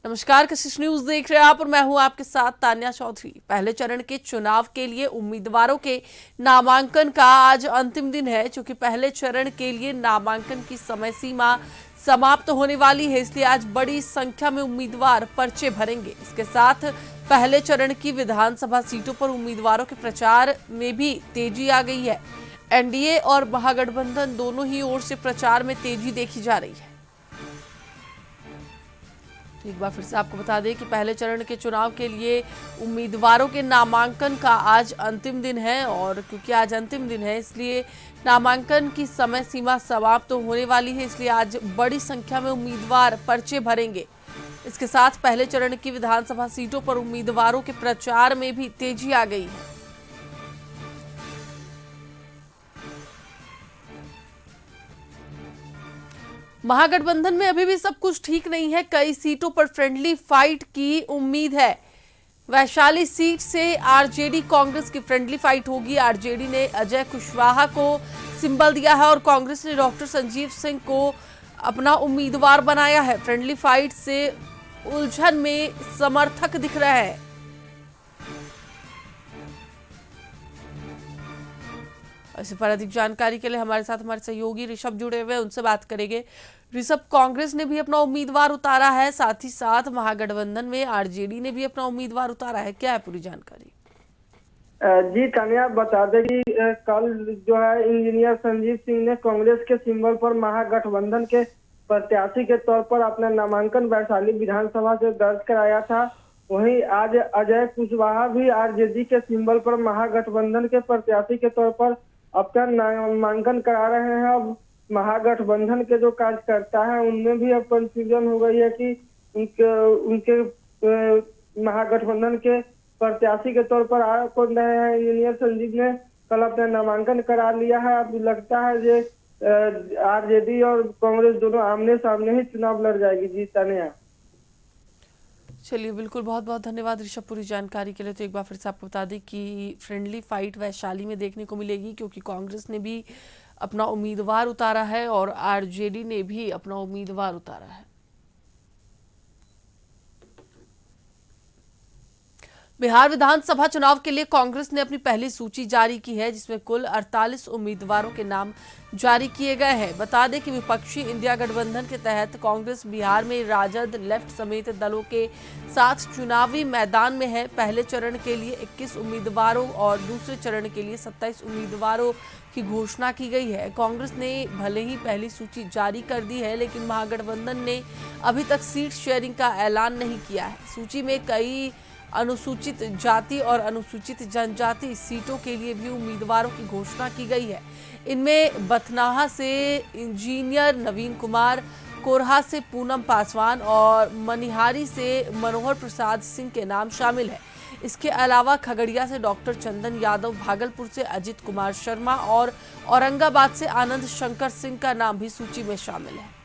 नमस्कार, कशिश न्यूज देख रहे हैं आप और मैं हूं आपके साथ तान्या चौधरी। पहले चरण के चुनाव के लिए उम्मीदवारों के नामांकन का आज अंतिम दिन है। चूंकि पहले चरण के लिए नामांकन की समय सीमा समाप्त होने वाली है, इसलिए आज बड़ी संख्या में उम्मीदवार पर्चे भरेंगे। इसके साथ पहले चरण की विधानसभा सीटों पर उम्मीदवारों के प्रचार में भी तेजी आ गई है। एनडीए और महागठबंधन दोनों ही ओर से प्रचार में तेजी देखी जा रही है। एक बार फिर से आपको बता दें कि पहले चरण के चुनाव के लिए उम्मीदवारों के नामांकन का आज अंतिम दिन है और क्योंकि आज अंतिम दिन है इसलिए नामांकन की समय सीमा समाप्त तो होने वाली है, इसलिए आज बड़ी संख्या में उम्मीदवार पर्चे भरेंगे। इसके साथ पहले चरण की विधानसभा सीटों पर उम्मीदवारों के प्रचार में भी तेजी आ गई है। महागठबंधन में अभी भी सब कुछ ठीक नहीं है। कई सीटों पर फ्रेंडली फाइट की उम्मीद है। वैशाली सीट से आरजेडी कांग्रेस की फ्रेंडली फाइट होगी। आरजेडी ने अजय कुशवाहा को सिंबल दिया है और कांग्रेस ने डॉक्टर संजीव सिंह को अपना उम्मीदवार बनाया है। फ्रेंडली फाइट से उलझन में समर्थक दिख रहे हैं। इस पर अधिक जानकारी के लिए हमारे साथ हमारे सहयोगी ऋषभ जुड़े हुए हैं, उनसे बात करेंगे। ऋषभ, कांग्रेस ने भी अपना उम्मीदवार उतारा है, साथ ही साथ महागठबंधन में आरजेडी ने भी अपना उम्मीदवार उतारा है, क्या है पूरी जानकारी? जी तान्या, बता दें कि कल जो है इंजीनियर संजीव सिंह ने कांग्रेस के सिंबल पर महागठबंधन के प्रत्याशी के तौर पर अपना नामांकन वैशाली विधानसभा से दर्ज कराया था। वहीं आज अजय कुशवाहा भी आरजेडी के सिंबल पर महागठबंधन के प्रत्याशी के तौर पर अपना नामांकन करा रहे हैं। अब महागठबंधन के जो कार्यकर्ता हैं उनमें भी अब कंफ्यूजन हो गई है कि उनके महागठबंधन के प्रत्याशी के तौर पर कौन रहे हैं। इंजीनियर संजीव ने कल अपना नामांकन करा लिया है। अब लगता है कि आरजेडी और कांग्रेस दोनों आमने सामने ही चुनाव लड़ जाएगी। जी तान्या। चलिए, बिल्कुल, बहुत बहुत धन्यवाद ऋषभ पूरी जानकारी के लिए। तो एक बार फिर से आपको बता दें कि फ्रेंडली फाइट वैशाली में देखने को मिलेगी, क्योंकि कांग्रेस ने भी अपना उम्मीदवार उतारा है और आरजेडी ने भी अपना उम्मीदवार उतारा है। बिहार विधानसभा चुनाव के लिए कांग्रेस ने अपनी पहली सूची जारी की है, जिसमें कुल 48 उम्मीदवारों के नाम जारी किए गए हैं। बता दें कि विपक्षी इंडिया गठबंधन के तहत कांग्रेस बिहार में राजद, लेफ्ट समेत दलों के साथ चुनावी मैदान में है। पहले चरण के लिए 21 उम्मीदवारों और दूसरे चरण के लिए 27 उम्मीदवारों की घोषणा की गई है। कांग्रेस ने भले ही पहली सूची जारी कर दी है, लेकिन महागठबंधन ने अभी तक सीट शेयरिंग का ऐलान नहीं किया है। सूची में कई अनुसूचित जाति और अनुसूचित जनजाति सीटों के लिए भी उम्मीदवारों की घोषणा की गई है। इनमें बथनाहा से इंजीनियर नवीन कुमार, कोरहा से पूनम पासवान और मनिहारी से मनोहर प्रसाद सिंह के नाम शामिल है। इसके अलावा खगड़िया से डॉक्टर चंदन यादव, भागलपुर से अजित कुमार शर्मा और औरंगाबाद से आनंद शंकर सिंह का नाम भी सूची में शामिल है।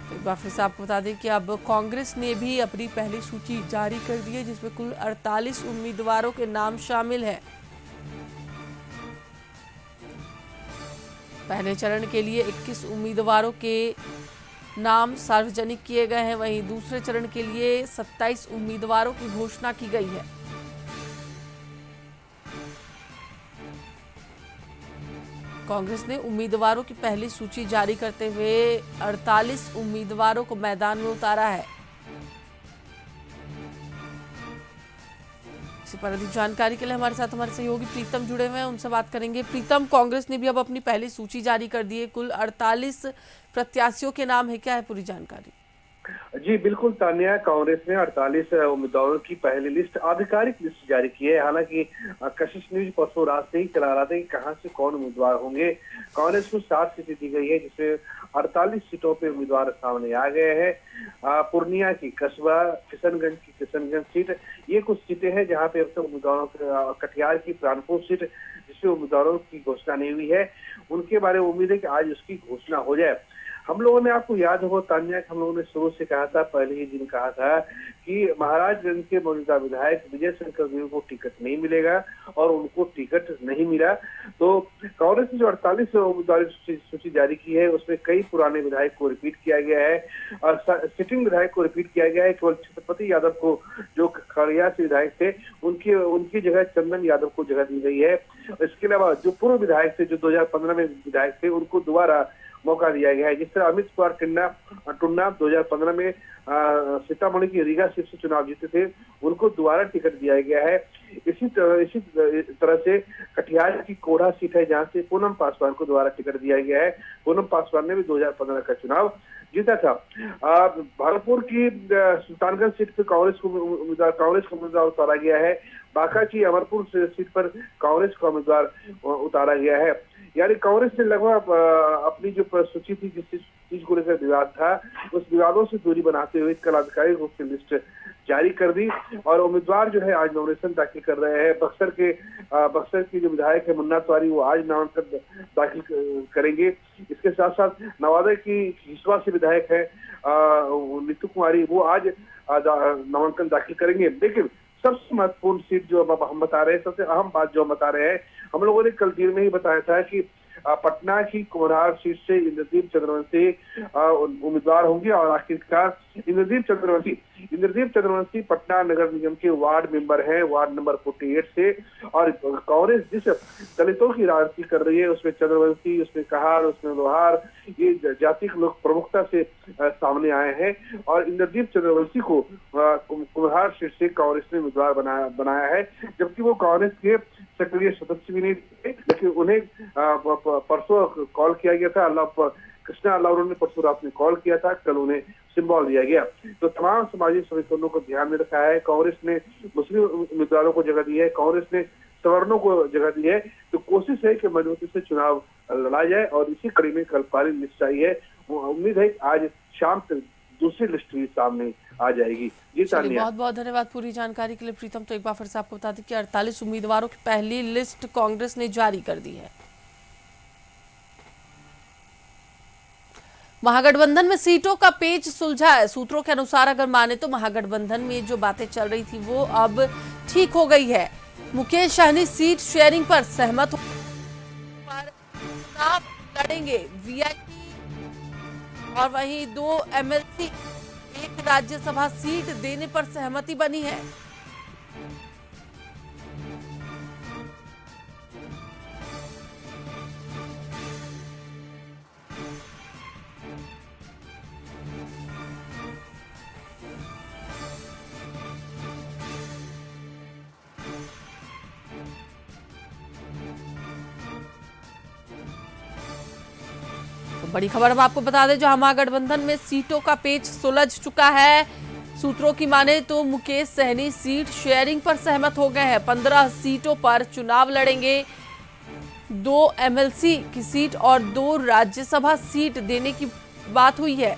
एक बार फिर से आपको बता दें कि अब कांग्रेस ने भी अपनी पहली सूची जारी कर दी है, जिसमें कुल 48 उम्मीदवारों के नाम शामिल है। पहले चरण के लिए 21 उम्मीदवारों के नाम सार्वजनिक किए गए हैं, वहीं दूसरे चरण के लिए 27 उम्मीदवारों की घोषणा की गई है। कांग्रेस ने उम्मीदवारों की पहली सूची जारी करते हुए 48 उम्मीदवारों को मैदान में उतारा है। इसी पर अधिक जानकारी के लिए हमारे साथ हमारे सहयोगी प्रीतम जुड़े हुए हैं, उनसे बात करेंगे। प्रीतम, कांग्रेस ने भी अब अपनी पहली सूची जारी कर दी है, कुल 48 प्रत्याशियों के नाम है, क्या है पूरी जानकारी? जी बिल्कुल तान्या, कांग्रेस ने 48 उम्मीदवारों की पहली लिस्ट, आधिकारिक लिस्ट जारी की है। हालांकि कशिश न्यूज परसों रात से ही चला रहा था कि कहां से कौन उम्मीदवार होंगे। कांग्रेस को 7 सीटें दी गई है, जिसमें 48 सीटों पे उम्मीदवार सामने आ गए हैं। पूर्णिया की कसबा, किशनगंज की किशनगंज सीट, ये कुछ सीटें हैं जहाँ पे अब तक उम्मीदवारों, कटिहार की प्राणपुर सीट जिसमें उम्मीदवारों की घोषणा नहीं हुई है, उनके बारे में उम्मीद है कि आज उसकी घोषणा हो जाए। हम लोगों ने, आपको याद होगा तान्या, हम लोगों ने शुरू से कहा था, पहले ही दिन कहा था कि महाराजगंज के मौजूदा विधायक विजय शंकर देव को टिकट नहीं मिलेगा और उनको टिकट नहीं मिला। तो कांग्रेस ने जो 48 उम्मीदवारों की सूची जारी की है उसमें कई पुराने विधायक को रिपीट किया गया है और सिटिंग विधायक को रिपीट किया गया है। केवल छत्रपति यादव को, जो खगड़िया से विधायक थे, उनकी जगह चंदन यादव को जगह दी गई है। इसके अलावा जो पूर्व विधायक थे, जो 2015 में विधायक थे, उनको दोबारा मौका दिया गया है। जिस तरह अमित कुमार टुन्ना 2015 में सीतामढ़ी की रीगा सीट से चुनाव जीते थे, उनको दोबारा टिकट दिया गया है। इसी तरह से कटिहार की कोढ़ा सीट है, जहां से पूनम पासवान को दोबारा टिकट दिया गया है। पूनम पासवान ने भी 2015 का चुनाव जीता था। भागलपुर की सुल्तानगंज सीट पर कांग्रेस को उम्मीदवार उतारा गया है। बांका की अमरपुर सीट पर कांग्रेस का उम्मीदवार उतारा गया है। यानी कांग्रेस ने लगभग अपनी जो सूची थी, जिस चीज को लेकर विवाद था, उस विवादों से दूरी बनाते हुए कल आधिकारिक रूप से लिस्ट जारी कर दी और उम्मीदवार जो है आज नॉमिनेशन दाखिल कर रहे हैं। बक्सर के जो विधायक है मुन्ना तिवारी, वो आज नामांकन दाखिल करेंगे। इसके साथ साथ नवादा की हिसुआ से विधायक है नीतू कुमारी, वो आज नामांकन दाखिल करेंगे। लेकिन सबसे महत्वपूर्ण सीट जो हम बता रहे हैं, सबसे अहम बात जो हम बता रहे हैं, हम लोगों ने कल दिन में ही बताया था कि पटना की कुम्हरार सीट से इंद्रदीप चंद्रवंशी उम्मीदवार होंगे और आखिरकार इंद्रदीप चंद्रवंशी पटना नगर निगम के वार्ड मेंबर हैं, वार्ड नंबर 48 से। और कांग्रेस जिस दलितों की राजनीति कर रही है, उसमें चंद्रवंशी, उसमें कहार, उसमें लोहार, ये जाति के लोग प्रमुखता से सामने आए हैं और इंद्रदीप चंद्रवंशी को कुम्हरार सीट से कांग्रेस ने उम्मीदवार बनाया है। जबकि वो कांग्रेस के सक्रिय सदस्य भी नहीं थे, लेकिन उन्हें परसों कॉल किया गया था। कृष्णा अल्लाह ने परसों रात में कॉल किया था, कल उन्हें सिंबल दिया गया। तो तमाम सामाजिक समीकरणों को ध्यान में रखा है। कांग्रेस ने मुस्लिम उम्मीदवारों को जगह दी है, कांग्रेस ने सवर्णों को जगह दी है। तो कोशिश है कि मजबूती से चुनाव लड़ा जाए और इसी कड़ी में कल पहली लिस्ट आई है। वो उम्मीद है कि आज शाम तक दूसरी लिस्ट भी सामने आ जाएगी। जी तानिया, बहुत बहुत धन्यवाद पूरी जानकारी के लिए प्रीतम। तो एक बार फिर से आपको बता दें कि 48 उम्मीदवारों की पहली लिस्ट कांग्रेस ने जारी कर दी है। महागठबंधन में सीटों का पेच सुलझा है। सूत्रों के अनुसार अगर माने तो महागठबंधन में जो बातें चल रही थी वो अब ठीक हो गई है। मुकेश सहनी सीट शेयरिंग पर सहमत चुनाव लड़ेंगे वीआईपी और वहीं 2 एमएलसी, 1 राज्यसभा सीट देने पर सहमति बनी है। बड़ी खबर हम आपको बता दें, जो महागठबंधन में सीटों का पेच सुलझ चुका है। सूत्रों की माने तो मुकेश सहनी सीट शेयरिंग पर सहमत हो गए हैं। 15 सीटों पर चुनाव लड़ेंगे। 2 एमएलसी की सीट और 2 राज्यसभा सीट देने की बात हुई है।